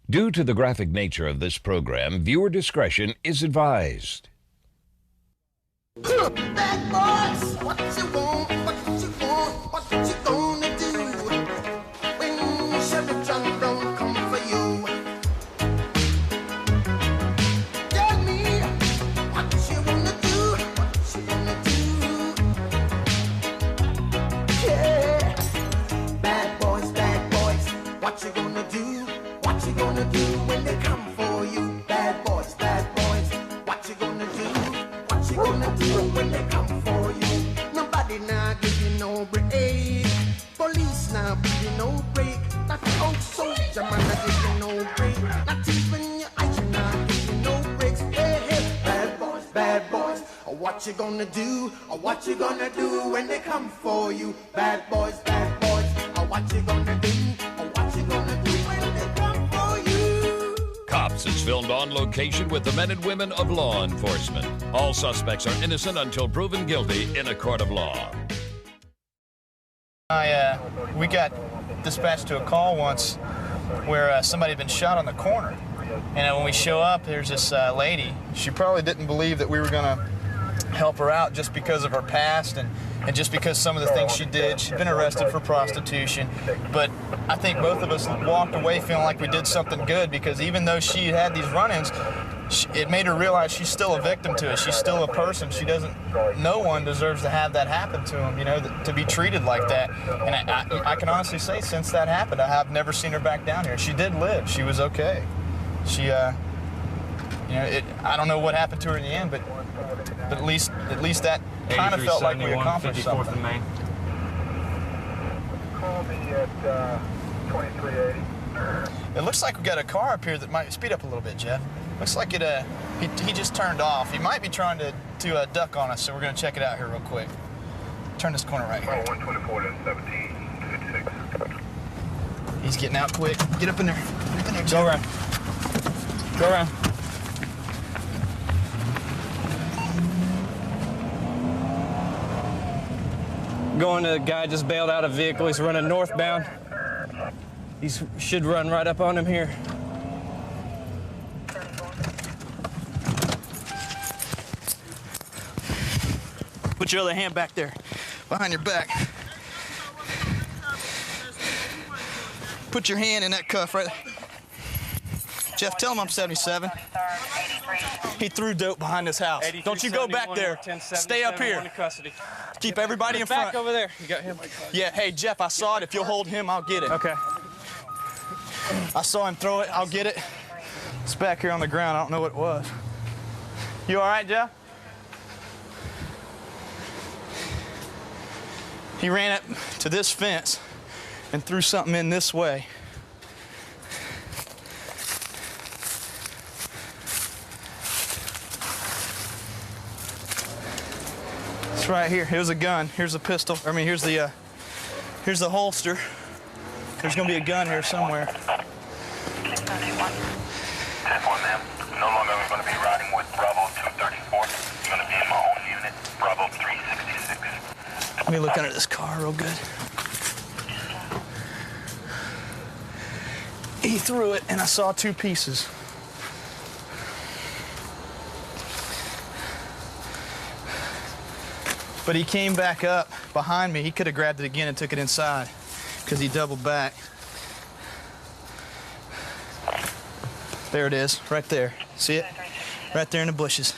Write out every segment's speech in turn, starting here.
Due to the graphic nature of this program, viewer discretion is advised. Bad boys, what you want, what you want, what you gonna do when Chevy John Brown come for you? Tell me what you wanna do, what you gonna do. Yeah, bad boys, what you gonna do? What you gonna do when they come for you? Bad boys, what you gonna do? What you gonna do when they come for you? Nobody now give you no break. Police now give you no break. Not the old soldier man not give you no break. Not even your eyes now give you no breaks. Hey, hey, bad boys, what you gonna do? What you gonna do when they come for you? Bad boys, what you gonna do? What you gonna do when they come for you? Cops is filmed on location with the men and women of law enforcement. All suspects are innocent until proven guilty in a court of law. We got dispatched to a call once where somebody had been shot on the corner. And when we show up, there's this lady. She probably didn't believe that we were going to help her out just because of her past and just because some of the things she did. She'd been arrested for prostitution. But I think both of us walked away feeling like we did something good, because even though she had these run-ins, it made her realize she's still a victim to it. She's still a person. No one deserves to have that happen to them, you know, to be treated like that. And I can honestly say since that happened, I have never seen her back down here. She did live. She was okay. She, you know, I don't know what happened to her in the end, but at least that kind of felt like we accomplished something. And Main. Call me at 2380. It looks like we got a car up here that might speed up a little bit, Jeff. Looks like it. He just turned off. He might be trying to duck on us, so we're gonna check it out here real quick. Turn this corner right here. 124 to 1756. He's getting out quick. Get up in there. Get up in there, Jeff. Go around. Go around. Going to a guy just bailed out of a vehicle. He's running northbound. He should run right up on him here. Put your other hand back there, behind your back. Put your hand in that cuff right there. Jeff, tell him I'm 77. He threw dope behind his house. Don't you go back there. Stay up here. Keep everybody in front. Back over there. You got him? Yeah, hey, Jeff, I saw it. If you'll hold him, I'll get it. Okay. I saw him throw it. I'll get it. It's back here on the ground. I don't know what it was. You all right, Jeff? He ran up to this fence and threw something in this way. It's right here. Here's a gun. Here's a pistol. I mean, here's the holster. There's gonna be a gun here somewhere. 10-1, ma'am. No longer going to be riding with Bravo 234. I'm going to be in my own unit, Bravo 366. Let me look under this car real good. He threw it, and I saw two pieces. But he came back up behind me. He could have grabbed it again and took it inside because he doubled back. There it is, right there. See it? Right there in the bushes.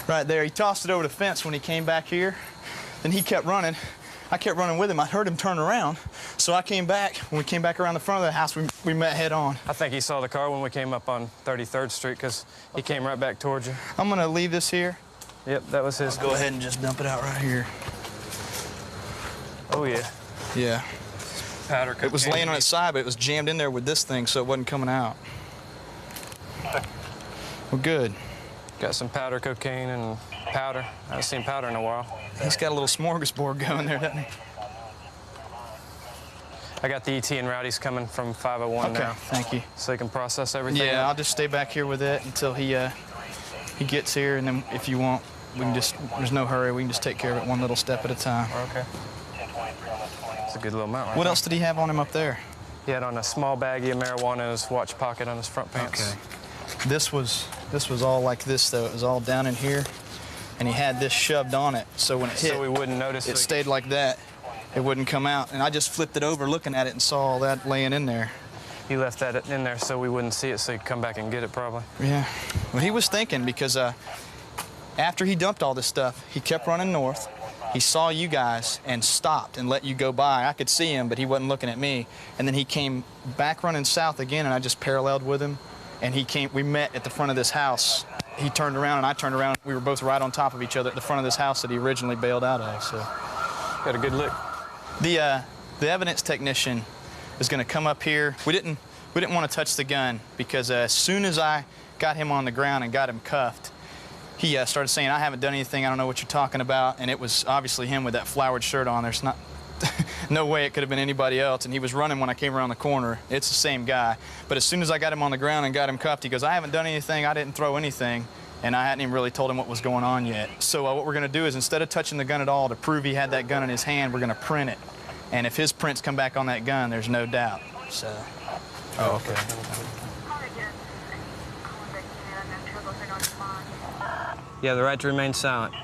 Right there. He tossed it over the fence when he came back here. Then he kept running. I kept running with him. I heard him turn around. So I came back. When we came back around the front of the house, we met head on. I think he saw the car when we came up on 33rd Street because he came right back towards you. I'm going to leave this here. Yep, that was his. Go ahead and just dump it out right here. Oh, yeah. Yeah. Powder cocaine. It was laying on its side, but it was jammed in there with this thing, so it wasn't coming out. Well, good. Got some powder cocaine and powder. I haven't seen powder in a while. He's got a little smorgasbord going there, doesn't he? I got the ET and Rowdy's coming from 501 Okay, now. thank you. So they can process everything. Yeah, I'll just stay back here with it until he gets here, and then if you want, we can just, there's no hurry, we can just take care of it one little step at a time. Okay. It's a good little mount right What there. else did he have on him up there? He had on a small baggie of marijuana in his watch pocket on his front pants. Okay. This was all like this, though. It was all down in here, and he had this shoved on it, so when it hit, so we wouldn't notice it stayed like that. It wouldn't come out, and I just flipped it over looking at it and saw all that laying in there. He left that in there so we wouldn't see it, so he'd come back and get it probably. Yeah. Well, he was thinking because after he dumped all this stuff, he kept running north. He saw you guys and stopped and let you go by. I could see him, but he wasn't looking at me. And then he came back running south again, and I just paralleled with him. And we met at the front of this house. He turned around, and I turned around. We were both right on top of each other at the front of this house that he originally bailed out of. So, got a good look. The evidence technician is going to come up here. We didn't want to touch the gun because as soon as I got him on the ground and got him cuffed, he started saying, "I haven't done anything. I don't know what you're talking about." And it was obviously him with that flowered shirt on. There's not no way it could have been anybody else. And he was running when I came around the corner. It's the same guy. But as soon as I got him on the ground and got him cuffed, he goes, "I haven't done anything. I didn't throw anything." And I hadn't even really told him what was going on yet. So what we're going to do is instead of touching the gun at all to prove he had that gun in his hand, we're going to print it. And if his prints come back on that gun, there's no doubt. So. Oh, okay. You have the right to remain silent.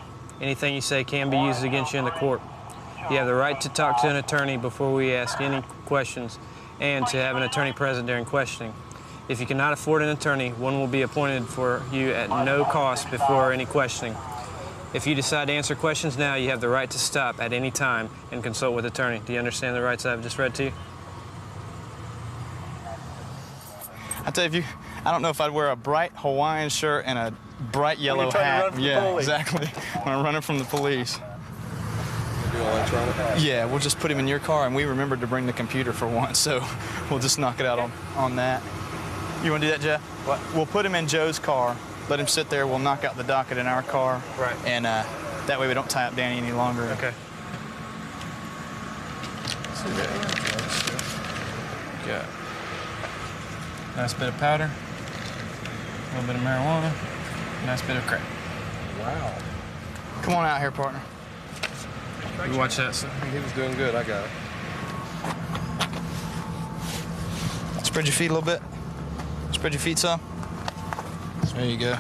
Anything you say can be used against you in the court. You have the right to talk to an attorney before we ask any questions and to have an attorney present during questioning. If you cannot afford an attorney, one will be appointed for you at no cost before any questioning. If you decide to answer questions now, you have the right to stop at any time and consult with an attorney. Do you understand the rights I've just read to you? I tell you, I don't know if I'd wear a bright Hawaiian shirt and a bright yellow hat. Yeah, exactly. When I'm running from the police. Yeah, we'll just put him in your car, and we remembered to bring the computer for once, so we'll just knock it out on that. You want to do that, Jeff? What? We'll put him in Joe's car, let him sit there, we'll knock out the docket in our car. Right. And that way we don't tie up Danny any longer. Okay. Got nice bit of powder, a little bit of marijuana, nice bit of crack. Wow. Come on out here, partner. You watch that, sir. He was doing good. I got it. Spread your feet a little bit. Spread your feet some. There you go.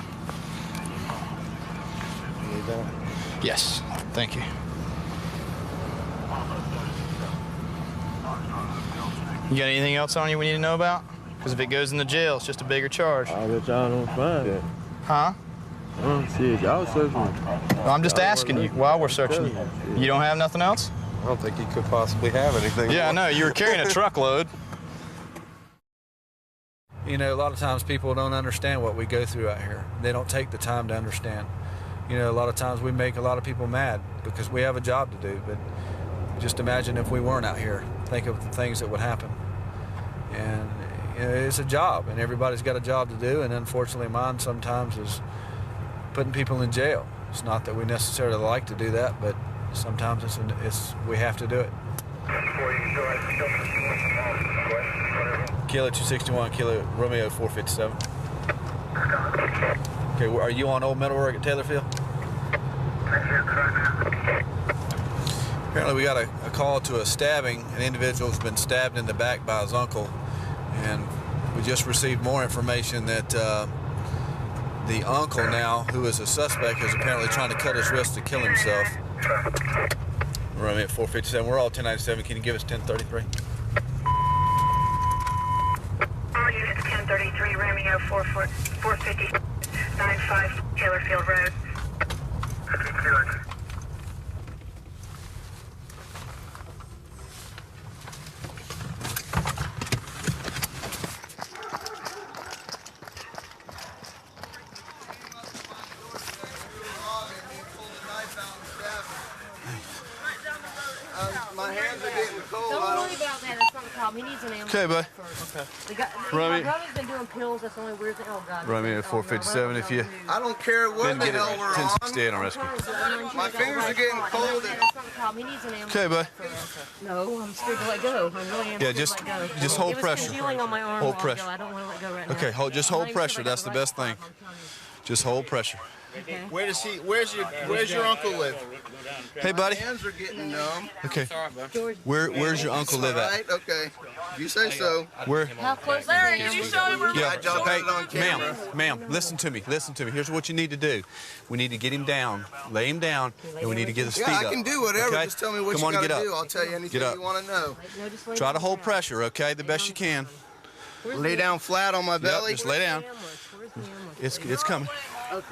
Need that? Yes, thank you. You got anything else on you we need to know about? Because if it goes in the jail, it's just a bigger charge. I bet y'all don't find it. Huh? Shit, y'all searching. Well, I'm just asking you while we're searching you. You don't have nothing else? I don't think he could possibly have anything. Yeah, I know. You were carrying a truckload. You know, a lot of times people don't understand what we go through out here. They don't take the time to understand. You know, a lot of times we make a lot of people mad because we have a job to do, but just imagine if we weren't out here. Think of the things that would happen. And you know, it's a job, and everybody's got a job to do, and unfortunately mine sometimes is putting people in jail. It's not that we necessarily like to do that, but sometimes we have to do it. Kilo 261, Kilo Romeo 457. Okay, are you on Old Metalwork at Taylorfield? Apparently we got a call to a stabbing. An individual's been stabbed in the back by his uncle, and we just received more information that the uncle now, who is a suspect, is apparently trying to cut his wrist to kill himself. Romeo at 457. We're all 1097. Can you give us 1033? All units 1033, Romeo 450, 95 Taylorfield Road. My hands are getting cold. Don't worry about that. That's not the problem. He needs an ambulance. Okay, bud. Okay. My brother's been doing pills. That's the only weird thing. Oh, God. Romeo at 457 if you I don't care what the hell we're on. 1068 on rescue. My fingers are getting cold. That's not the problem. He needs an ambulance. Okay, bud. No, I'm scared to let go. I really am. Yeah, scared just to let go. just hold It was pressure. congealing on my arm Hold a while ago. pressure. I don't want to let go right now. Okay, just I'm hold not even pressure. sure if I That's the got the best thing. right spot, I'm telling you. Just hold pressure. Where's your uncle live? Hey, buddy. Hands are getting numb. Okay. Where's your uncle live at? Right? Okay. You say so. Where? How close? Larry, did you show him where? Yeah. Y'all got it on camera. Ma'am, listen to me. Listen to me. Here's what you need to do. We need to get him down, lay him down, and we need to get his feet Yeah, up. I can do whatever. Okay? Just tell me what Come you on, got get to up. do. I'll tell you anything Get up. you want to know. Try to hold pressure, okay, the best you can. Lay down flat on my belly. Yep, just lay down. It's coming.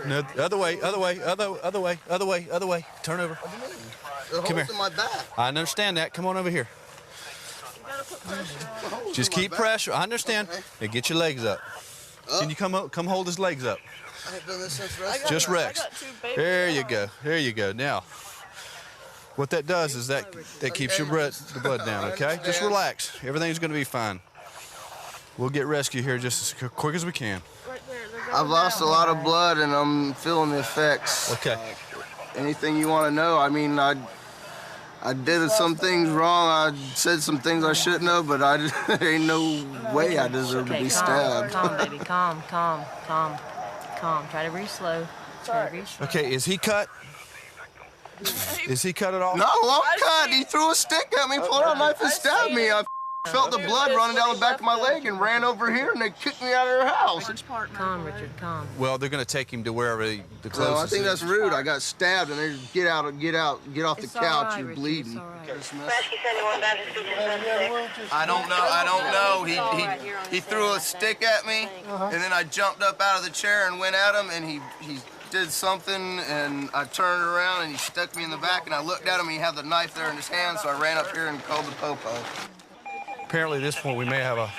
No, other way. Turn over. The Come here. holes in my back. I understand that. Come on over here. Just keep pressure. I understand. Now get your legs up. Can you come hold his legs up? I haven't done this since wrestling. Just Rex. There you go. There you go. Now, what that does is that keeps the blood down, okay? Just relax. Everything's going to be fine. We'll get rescue here just as quick as we can. I've lost a lot of blood and I'm feeling the effects. Okay. Anything you want to know? I mean, I did some things wrong. I said some things I shouldn't have, but there ain't no way I deserve to be stabbed. Calm, baby. Calm. Try to breathe slow. Okay, is he cut? Is he cut at all? No, I'm cut. He threw a stick at me, pulled out a knife and stabbed me. I felt the blood running down the back of my leg and ran over here and they kicked me out of their house. Calm, Richard, calm. Well, they're going to take him to wherever the closest Well, I think is. that's rude. I got stabbed and they just get off the couch. You're bleeding. Rescue 71 down to Super I don't know. He threw a stick at me, and then I jumped up out of the chair and went at him, and he did something, and I turned around and he stuck me in the back, and I looked at him. And he had the knife there in his hand, so I ran up here and called the popo. Apparently, at this point, we may have a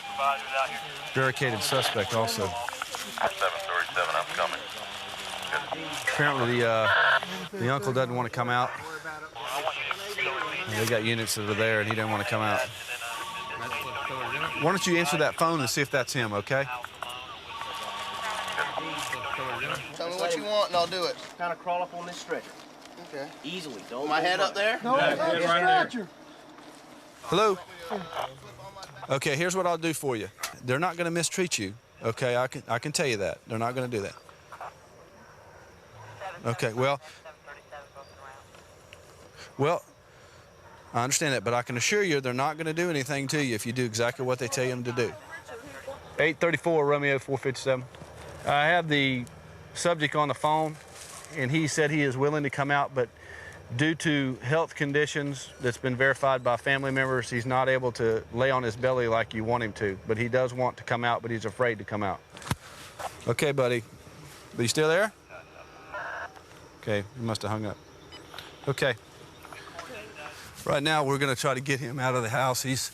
barricaded suspect also. 737, I'm coming. Apparently, the uncle doesn't want to come out. They got units that are there, and he doesn't want to come out. Why don't you answer that phone and see if that's him, okay? Tell me what you want, and I'll do it. Kind of crawl up on this stretcher. Okay. Easily. Don't My head up there? No, right there. Hello? Okay, here's what I'll do for you. They're not going to mistreat you, okay? I can tell you that. They're not going to do that. Okay, well, I understand that, but I can assure you they're not going to do anything to you if you do exactly what they tell you them to do. 834 Romeo 457. I have the subject on the phone, and he said he is willing to come out, but due to health conditions that's been verified by family members, he's not able to lay on his belly like you want him to, but he does want to come out, but he's afraid to come out. Okay, buddy. Are you still there? Okay, he must have hung up. Okay. Right now, we're going to try to get him out of the house. He's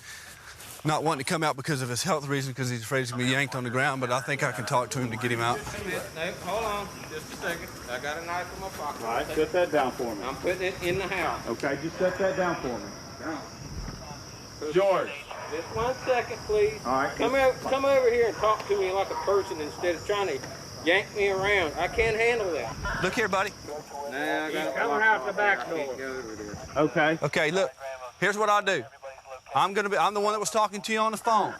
not wanting to come out because of his health reasons, because he's afraid he's going to be yanked on the ground, but I think I can talk to him to get him out. No, hold on, just a second. I got a knife in my pocket. All right, set that down for me. I'm putting it in the house. Okay, just set that down for me. Down. George. Just 1 second, please. All right. Come over here and talk to me like a person instead of trying to yank me around. I can't handle that. Look here, buddy. Nah, I got coming out the back door. Okay. Okay, look, here's what I'll do. I'm the one that was talking to you on the phone. Okay.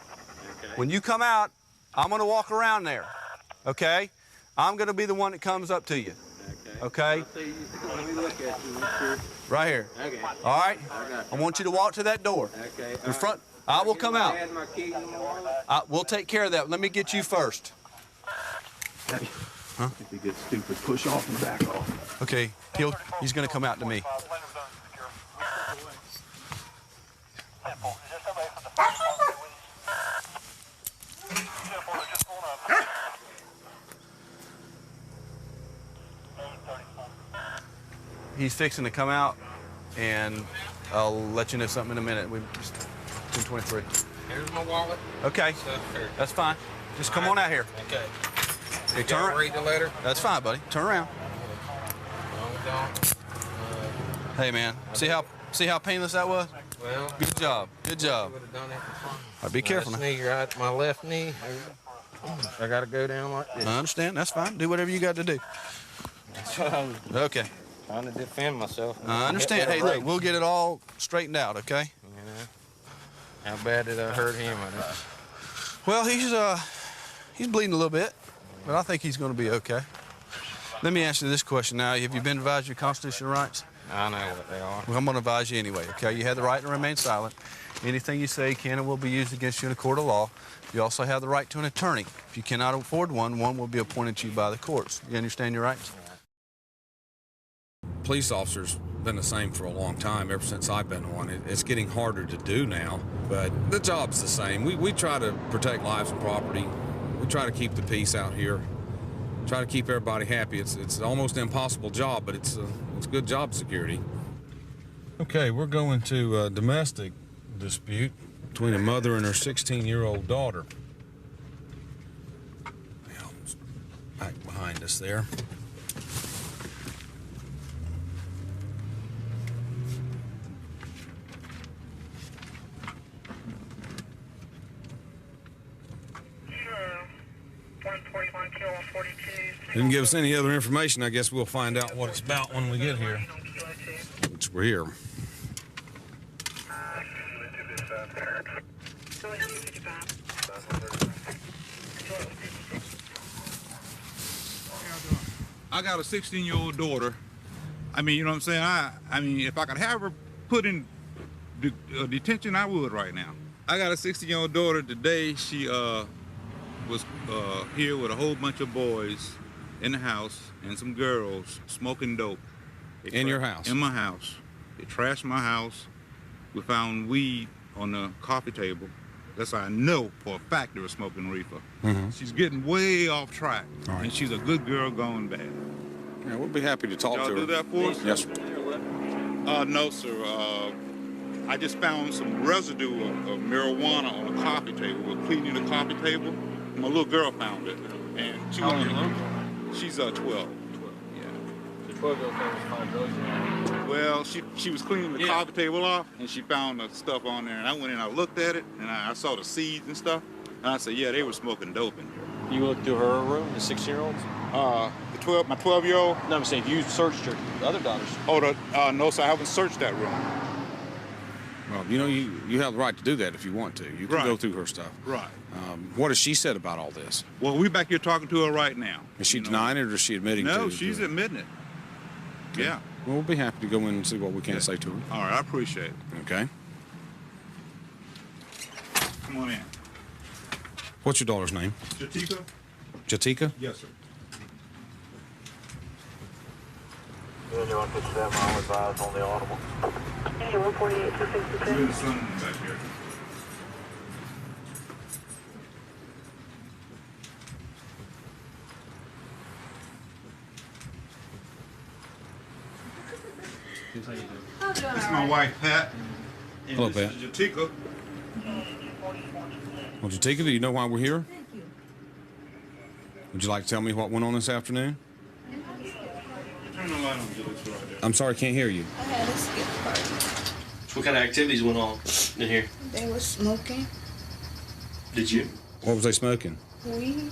When you come out, I'm gonna walk around there, okay? I'm gonna be the one that comes up to you, okay? Let me look at you. Right here. Okay. All right? I want you to walk to that door. Okay. In front, I will come out. I had my keys in the wallet. We'll take care of that. Let me get you first. Huh? If he gets stupid, push off and back off. Okay, he's gonna come out to me. He's fixing to come out, and I'll let you know something in a minute. We're just 10:23. Here's my wallet. Okay, that's fine. Just come on out here. Okay. Hey, turn around. Read the letter. That's fine, buddy. Turn around. Hey, man. See how painless that was? Well, good job. Good job. Would have done it before. All right, be careful now. Knee, right, my left knee. I got to go down like this. I understand. That's fine. Do whatever you got to do. That's what I was Okay. trying to defend myself. I understand. Hey, look, we'll get it all straightened out, okay? You know, how bad did I hurt him? I don't... Well, he's bleeding a little bit, but I think he's going to be okay. Let me ask you this question now. Have you been advised of your constitutional rights? I know what they are. Well, I'm going to advise you anyway, okay? You have the right to remain silent. Anything you say can and will be used against you in a court of law. You also have the right to an attorney. If you cannot afford one, one will be appointed to you by the courts. You understand your rights? Police officers been the same for a long time, ever since I've been one. It's getting harder to do now, but the job's the same. We try to protect lives and property. We try to keep the peace out here. Try to keep everybody happy. It's almost an impossible job, but it's good job security. Okay, we're going to a domestic dispute between a mother and her 16-year-old daughter. Back behind us there. Didn't give us any other information. I guess we'll find out what it's about when we get here. Which we're here. I got a 16-year-old daughter. I mean, you know what I'm saying? I mean, if I could have her put in detention, I would right now. I got a 16-year-old daughter. Today, she was here with a whole bunch of boys in the house and some girls smoking dope. In your house? In my house. They trashed my house. We found weed on the coffee table. That's how I know for a fact they were smoking reefer. Mm-hmm. She's getting way off track, right. And she's a good girl going bad. Yeah, we'll be happy to talk to her. Y'all do that for us? Yes, sir. No, sir. I just found some residue of marijuana on the coffee table. We're cleaning the coffee table. My little girl found it. And she How old is your she's 12. 12. Yeah. The 12-year-old thing was fine drugs. Well, she was cleaning the coffee table off, and she found the stuff on there. And I went in, I looked at it, and I saw the seeds and stuff. And I said, yeah, they were smoking dope in here. You looked through her room, the 16-year-old's? My 12-year-old? No, I'm saying if you searched your other daughters. Oh, no, sir, I haven't searched that room. Well, you know, you have the right to do that if you want to. You can go through her stuff. Right. What has she said about all this? Well, we're back here talking to her right now. Is she denying it or is she admitting to it? No, she's admitting it. Okay. Yeah. Well, we'll be happy to go in and see what we can say to her. All right, I appreciate it. Okay. Come on in. What's your daughter's name? Jatika? Jatika? Yes, sir. You want to put that mile advised on the audible? 148 to 62. You're the son back here. This is my wife, Pat. And Hello, this Pat. is Jatika. Well, Jatika, do you know why we're here? Would you like to tell me what went on this afternoon? Turn the light on, Julius, right there. I'm sorry, I can't hear you. I had a skip party. What kind of activities went on in here? They were smoking Did you? What was they smoking? weed.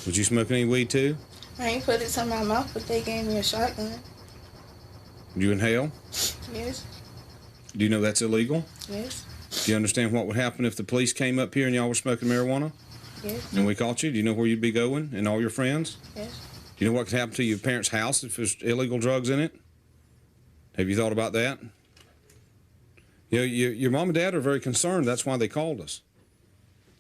Was you smoking any weed too? I ain't put it to my mouth, but they gave me a shotgun. Did you inhale? Yes, Do you know that's illegal? yes, Do you understand what would happen if the police came up here and y'all were smoking marijuana? yes, And we caught you? Do you know where you'd be going and all your friends? yes. Do you know what could happen to your parents' house if there's illegal drugs in it? Have you thought about that? You know, your mom and dad are very concerned. That's why they called us.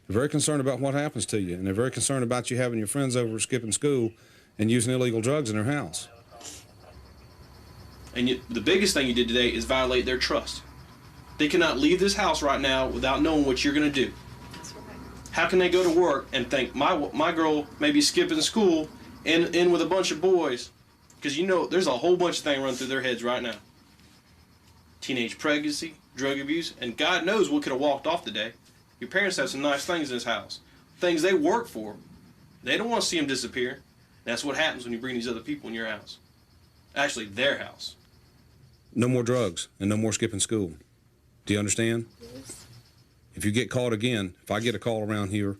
They're very concerned about what happens to you, and they're very concerned about you having your friends over skipping school and using illegal drugs in their house. And the biggest thing you did today is violate their trust. They cannot leave this house right now without knowing what you're going to do. How can they go to work and think my girl may be skipping school and in with a bunch of boys? Because you know there's a whole bunch of things running through their heads right now. Teenage pregnancy, drug abuse, and God knows what could have walked off today. Your parents have some nice things in this house. Things they work for. They don't want to see them disappear. That's what happens when you bring these other people in your house. Actually, their house. No more drugs and no more skipping school. Do you understand? Yes. If you get caught again, if I get a call around here,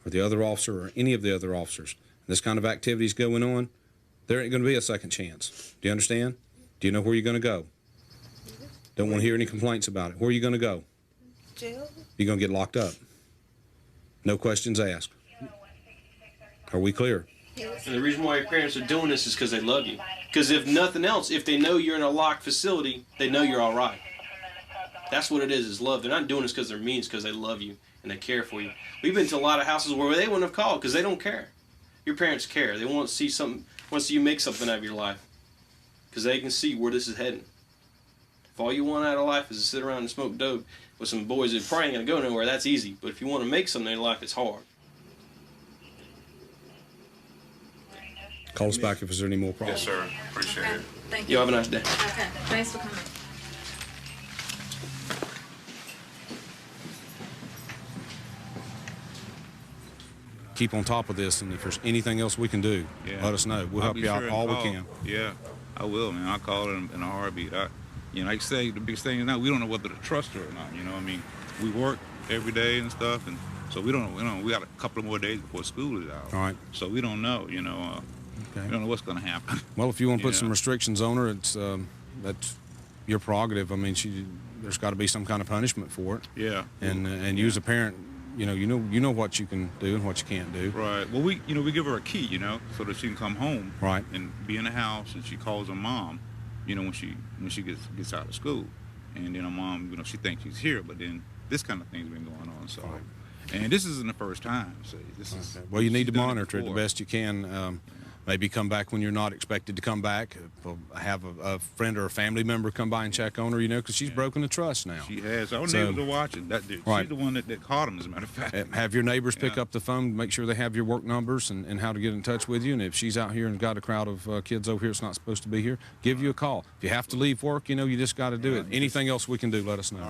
or the other officer, or any of the other officers, this kind of activities going on, there ain't going to be a second chance. Do you understand? Do you know where you're going to go? Don't want to hear any complaints about it. Where are you going to go? Jail? You're going to get locked up. No questions asked. Are we clear? Yes. And the reason why your parents are doing this is because they love you. Because if nothing else, if they know you're in a locked facility, they know you're all right. That's what it is love. They're not doing this because they're mean, it's because they love you and they care for you. We've been to a lot of houses where they wouldn't have called because they don't care. Your parents care. They want to see something, want to see you make something out of your life because they can see where this is heading. If all you want out of life is to sit around and smoke dope with some boys that probably ain't going to go nowhere, that's easy. But if you want to make something in your life, it's hard. Call us back if there's any more problems. Yes, sir. Appreciate it. Thank You have a nice day. Okay. Thanks for coming. Keep on top of this, and if there's anything else we can do, let us know. We'll help you out all we can. Yeah, I will, man. I'll call it in a heartbeat. Like I say, the biggest thing is now we don't know whether to trust her or not. You know what I mean? We work every day and stuff, and so we don't. We got a couple of more days before school is out. All right. So we don't know. You know. We don't know what's going to happen. Well, if you want to put some restrictions on her, it's that's your prerogative. I mean, there's got to be some kind of punishment for it. Yeah. And you as a parent, you know what you can do and what you can't do. Right. Well, we give her a key, so that she can come home. Right. And be in the house, and she calls her mom, when she gets out of school, and then her mom, she thinks she's here, but then this kind of thing's been going on. So, and this isn't the first time. So this is. Well, you need to monitor it the best you can. Maybe come back when you're not expected to come back. Have a friend or a family member come by and check on her, because she's broken the trust now. She has. Our neighbors are watching. She's the one that caught him, as a matter of fact. Have your neighbors pick up the phone, make sure they have your work numbers and how to get in touch with you. And if she's out here and got a crowd of kids over here that's not supposed to be here, give you a call. If you have to leave work, you just got to do it. Anything else we can do, let us know.